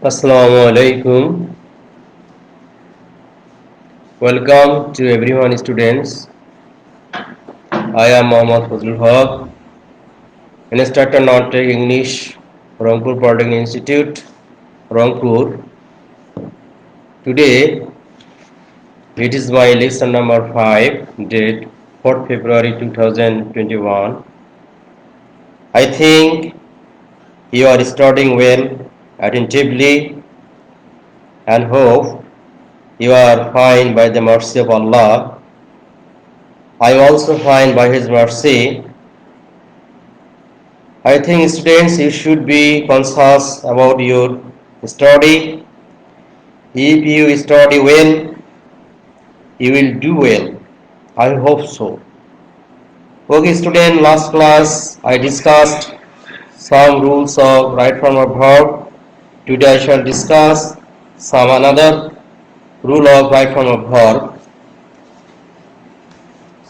Assalamu alaikum. Welcome to everyone, students. I am Mohammad Fazlul Haq, instructor non-tech English, Rangpur Polytechnic Institute, Rangpur. Today, it is my lesson number 5, date 4th February 2021. I think you are studying well, attentively, and hope you are fine by the mercy of Allah. I also fine by His mercy. I think students, you should be conscious about your study. If you study well, you will do well. I hope so. Okay, student, last class I discussed some rules of right form of verb. Today I shall discuss some another rule of right form of verb.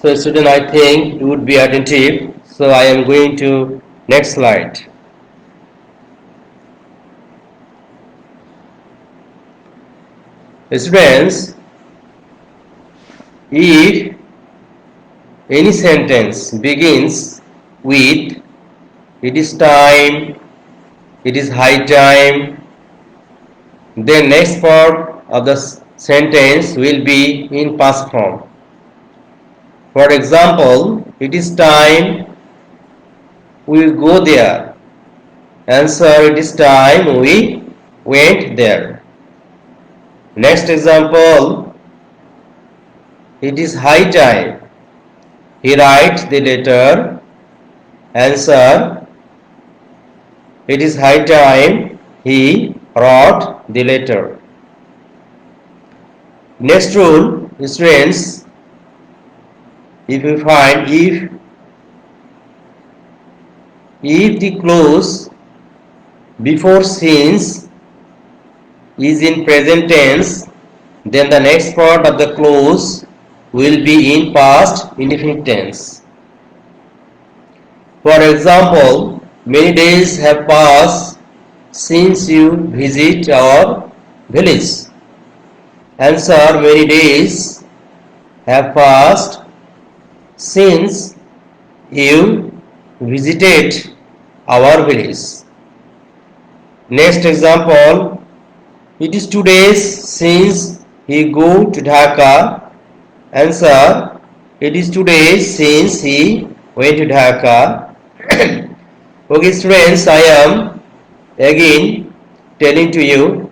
So student, I think you would be attentive. So I am going to next slide. Students, if any sentence begins with it is time, it is high time, then next part of the sentence will be in past form. For example, it is time, we will go there. Answer, it is time, we went there. Next example, it is high time, he writes the letter. Answer, it is high time, he wrote the letter. Next rule, students, if you find if the clause before since is in present tense, then the next part of the clause will be in past indefinite tense. For example, many days have passed since you visit our village. Answer, many days have passed since you visited our village. Next example, it is 2 days since he go to Dhaka. Answer, it is 2 days since he went to Dhaka. Okay students, I am again telling to you,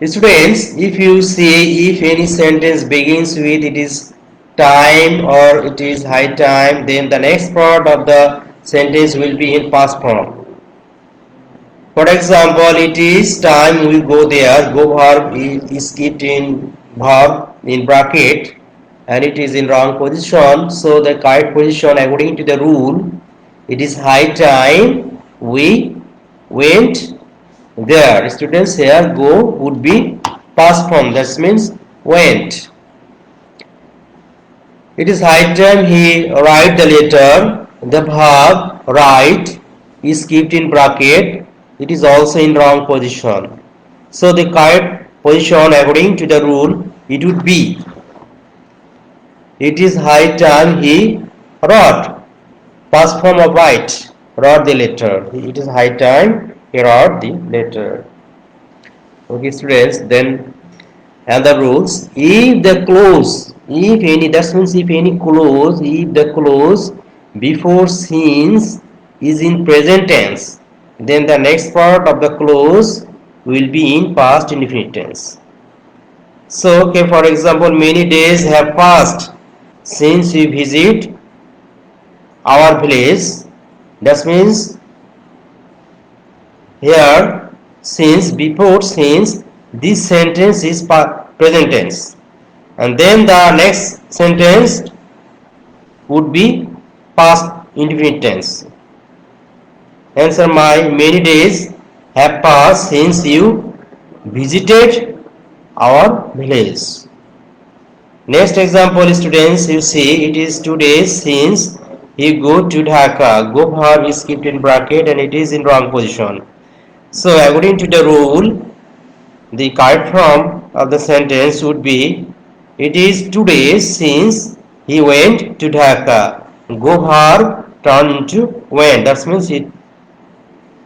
students, if you see if any sentence begins with it is time or it is high time, then the next part of the sentence will be in past form. For example, it is time, we go there. Go verb is kept in verb in bracket and it is in wrong position. So the correct position according to the rule, it is high time, we went there. Students, here go would be past form, that means went. It is high time, he write the letter. The verb write is kept in bracket, it is also in wrong position. So the correct position according to the rule, it would be, it is high time, he wrote, past form of write, wrote the letter. It is high time, he wrote the letter. Okay students, then another rules, if the clause, if any, that means if any clause, if the clause before since is in present tense, then the next part of the clause will be in past indefinite tense. So okay, for example, many days have passed since we visit our village. That means here since, before since, this sentence is present tense, and then the next sentence would be past indefinite tense. Answer, my many days have passed since you visited our village. Next example students, you see it is 2 days since he go to Dhaka. Go verb is kept in bracket and it is in wrong position. So according to the rule, the correct form of the sentence would be, it is 2 days since he went to Dhaka. Go verb turn into went. That means it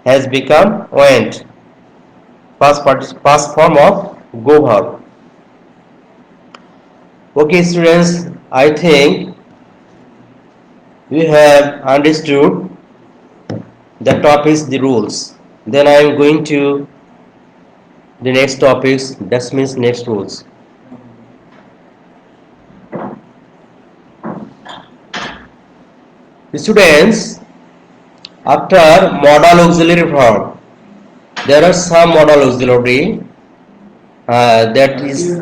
has become went. Past form of go verb. Okay students, I think we have understood the topics, the rules. Then I am going to the next topics, that means next rules. Students, after modal auxiliary verb, there are some modal auxiliary that is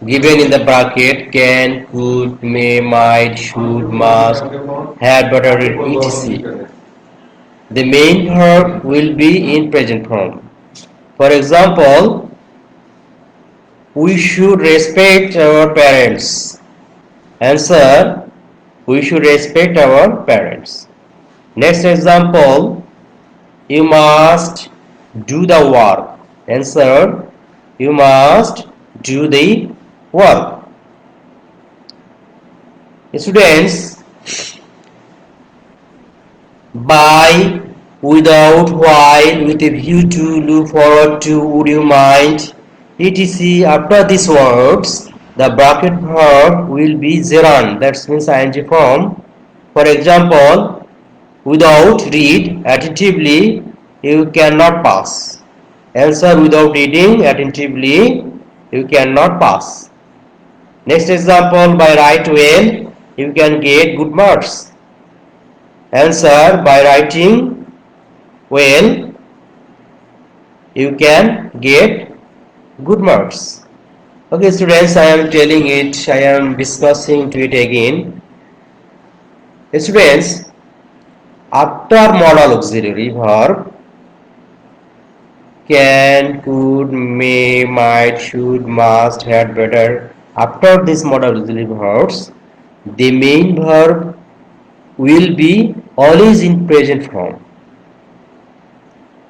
given in the bracket: can, could, may, might, should, must, had, but, etc. The main verb will be in present form. For example, we should respect our parents. Answer: we should respect our parents. Next example, you must do the work. Answer: you must do the work. Students, by, without, while, with a view to, look forward to, would you mind, etc. After these words, the bracket verb will be gerund. That means ing form. For example, without read attentively, you cannot pass. Answer: without reading attentively, you cannot pass. Next example, by write well, you can get good marks. Answer: by writing well, you can get good marks. Okay students, I am telling it, I am discussing to it again. Students, after modal auxiliary verb, can, could, may, might, should, must, had, better, after this modal auxiliary verbs, the main verb will be always in present form.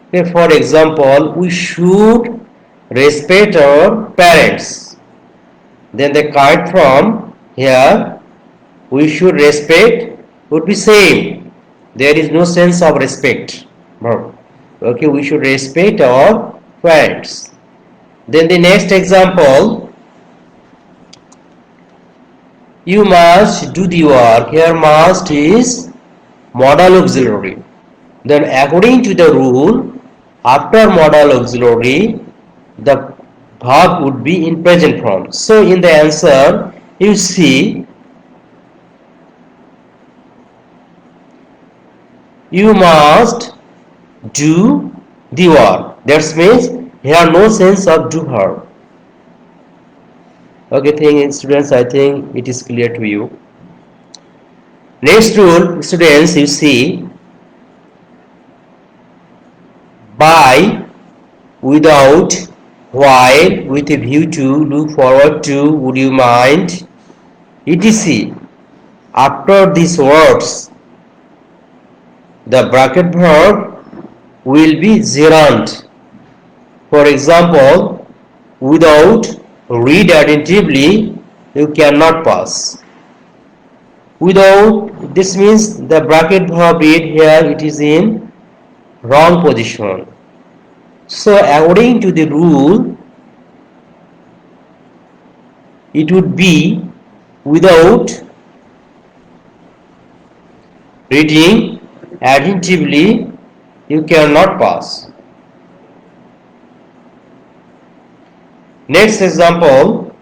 Okay, for example, we should respect our parents. Then the correct form here, we should respect, would be same. There is no sense of respect. Okay, we should respect our parents. Then the next example, you must do the work. Here must is modal auxiliary. Then according to the rule, after modal auxiliary, the verb would be in present form. So in the answer, you see, you must do the work. That means here no sense of do verb. Okay, students, I think it is clear to you. Next rule, students, you see, by, without, while, with a view to, look forward to, would you mind, etc. After these words, the bracket verb will be gerund. For example, without read attentively, you cannot pass. Without, this means the bracket verb read here, it is in wrong position. So according to the rule, it would be without reading attentively, you cannot pass. Next example,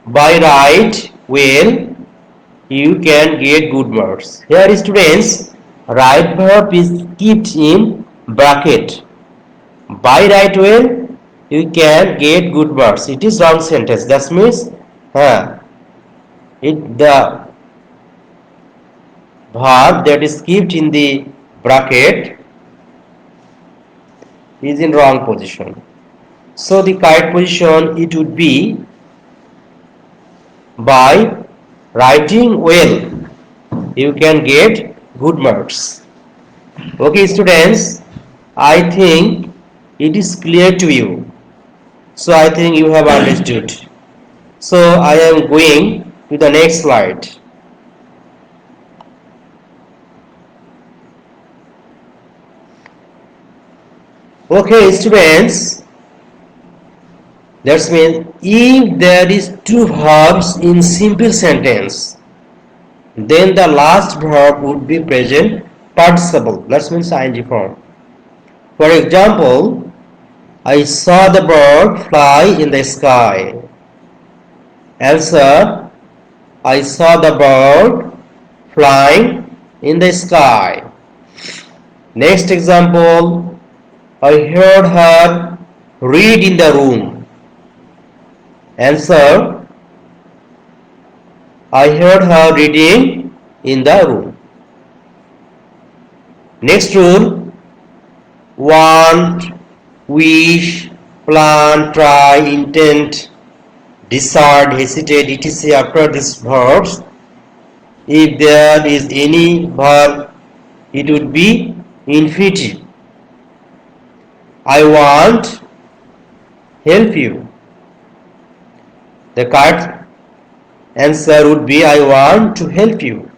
by write well, you can get good marks. Here students, right verb is kept in bracket. By write well, you can get good marks. It is wrong sentence. That means the verb that is kept in the bracket is in wrong position. So the correct position, it would be by writing well. you can get good marks. Okay, students, I think it is clear to you. So I think you have understood. So I am going to the next slide. Okay, students, that means if there is two verbs in simple sentence, then the last verb would be present participle. That means ing form. For example, I saw the bird fly in the sky. Answer, I saw the bird flying in the sky. Next example, I heard her read in the room. Answer, I heard her reading in the room. Next rule, want, wish, plan, try, intend, decide, hesitate, etc. After these verbs, if there is any verb, it would be infinitive. I want, help you. The correct answer would be I want to help you.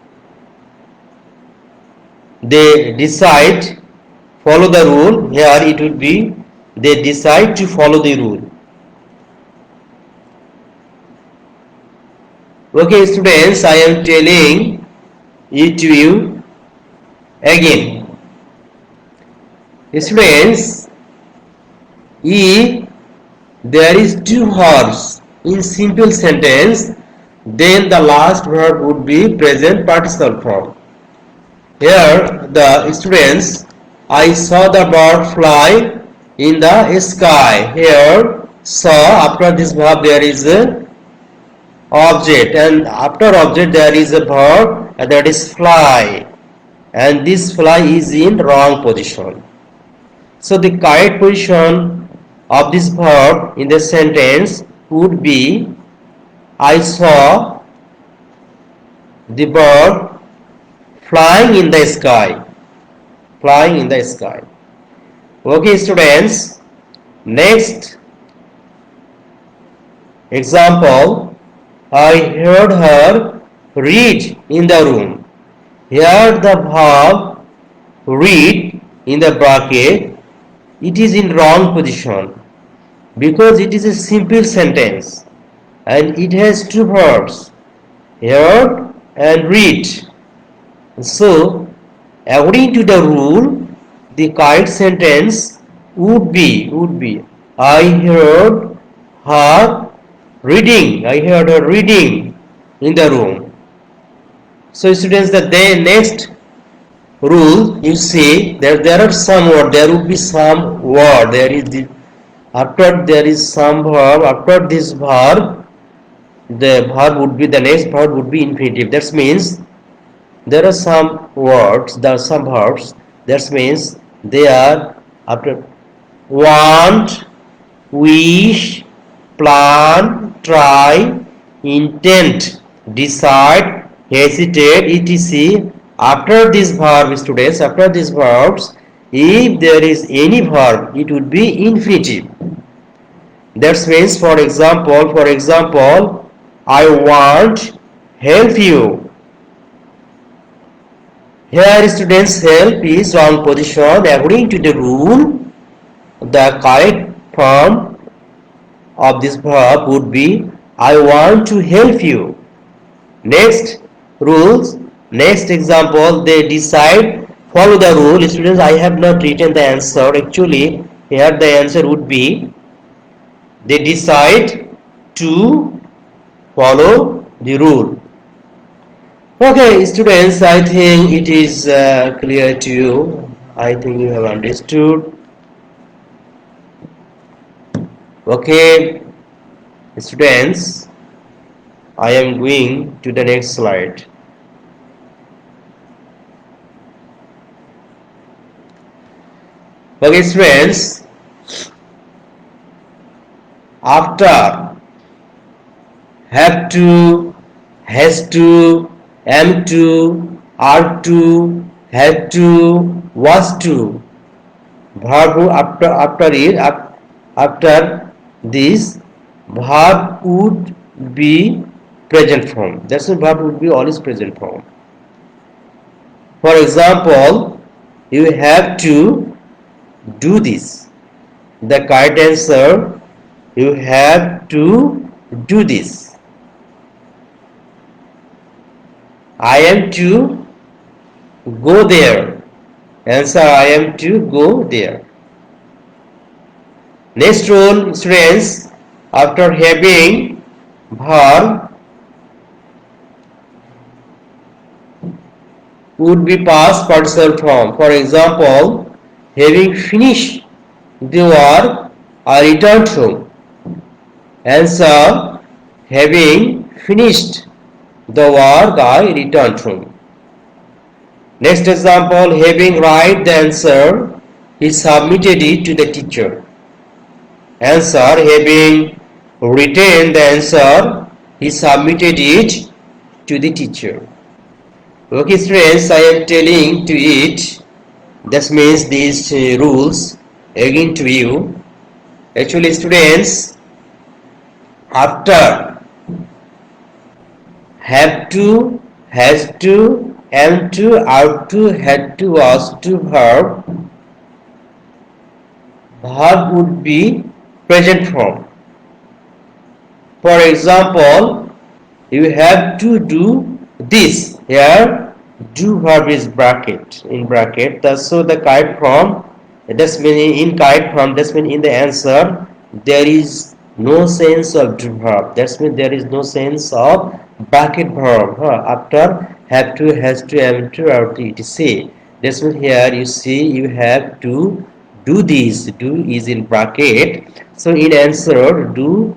They decide, follow the rule. Here it would be they decide to follow the rule. Okay, students, I am telling it to you again. Students, if there is two verbs in simple sentence, then the last verb would be present participle form. Here the students, I saw the bird fly in the sky. Here saw, after this verb there is a object, and after object there is a verb, and that is fly, and this fly is in wrong position. So the correct position of this verb in the sentence would be I saw the bird flying in the sky. Flying in the sky. Okay, students. Next example, I heard her read in the room. Here the verb read in the bracket, it is in wrong position because it is a simple sentence and it has two verbs, heard and read. So according to the rule, the correct sentence would be I heard her reading. I heard her reading in the room. So students, the next rule, you see that there are some word, there would be some word, there is the, after there is some verb, after this verb, the verb would be, the next verb would be infinitive. That means there are some words, there are some verbs, that means they are after want, wish, plan, try, intent, decide, hesitate, etc. After this verb, students, after these verbs, if there is any verb, it would be infinitive. That means, for example, I want help you. Here, students, help is wrong position. According to the rule, the correct form of this verb would be I want to help you. Next rules, next example, they decide, follow the rule. Students, I have not written the answer. Actually, here the answer would be they decide to follow the rule. Okay, students, I think it is clear to you. I think you have understood. Okay, students, I am going to the next slide. Okay, students, after have to, has to, am to, are to, had to, was to. Verb after this verb would be present form. That's why verb would be always present form. For example, you have to do this. The correct answer, you have to do this. I am to go there. Answer, I am to go there. Next rule, students, after having verb would be past participle form. For example, having finished the work, I returned home. Answer, having finished the work, I returned home. Next example, having write the answer, he submitted it to the teacher. Answer, having written the answer, he submitted it to the teacher. Okay, students, I am telling to it. That means these rules again to you. Actually, students, after have to, has to, am to, ought to, had to, was to verb would be present form. For example, you have to do this. Here, do verb is bracket in bracket. So the correct form. That's mean in correct form. That's mean in the answer there is no sense of do verb. That's mean there is no sense of bracket verb. After have to, has to, am to, or to say. That's mean here you see you have to do this. Do is in bracket. So in answer do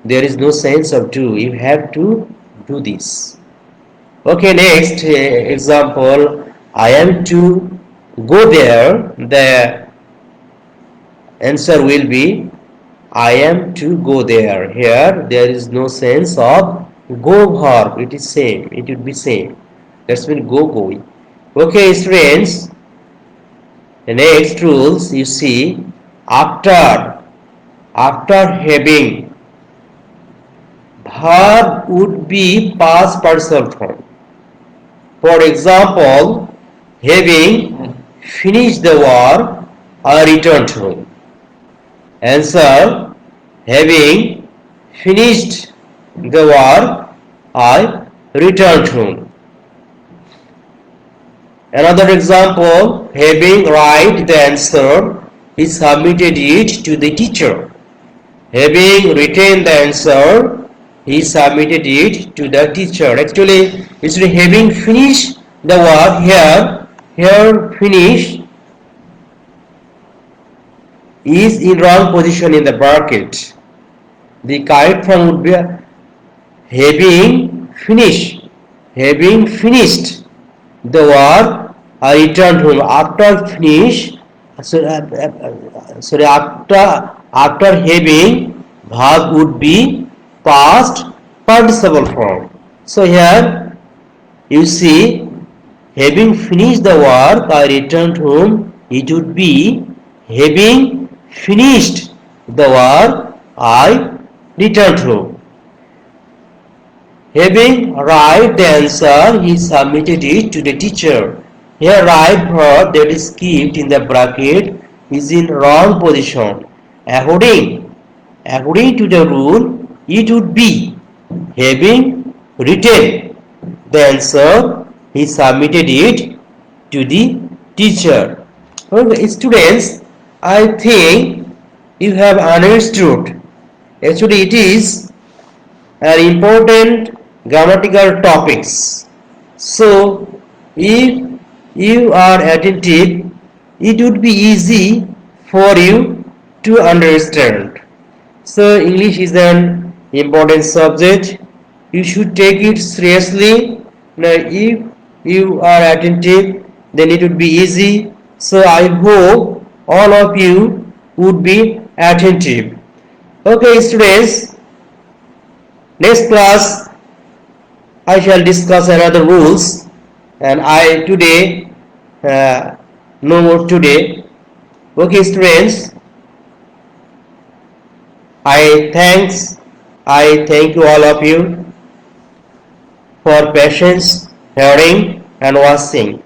there is no sense of do. You have to do this. Okay, next example, I am to go there. The answer will be I am to go there. Here there is no sense of go verb. It is same. It would be same. That's mean go going. Okay, students. The next rules you see after having verb would be past participle form. For example, having finished the work, I returned home. Answer, having finished the work, I returned home. Another example, having write the answer, he submitted it to the teacher. Having written the answer, he submitted it to the teacher. Actually, it's having finished the work here. Here, finish is in wrong position in the bracket. The correct form would be having finished. Having finished the work, I returned home. After finish, after having, verb would be past participle form. So here you see, having finished the work, I returned home. It would be having finished the work, I returned home. Having write the answer, he submitted it to the teacher. Here write verb that is kept in the bracket is in wrong position. According to the rule, it would be having written the answer, he submitted it to the teacher. Okay, students, I think you have understood. Actually, it is an important grammatical topics. So, if you are attentive, it would be easy for you to understand. So, English is an important subject. You should take it seriously. Now, if you are attentive, then it would be easy. So, I hope all of you would be attentive. Okay, students, next class I shall discuss another rules. and I today, no more today. Okay, students, I thanks, I thank you all of you for patience, hearing and watching.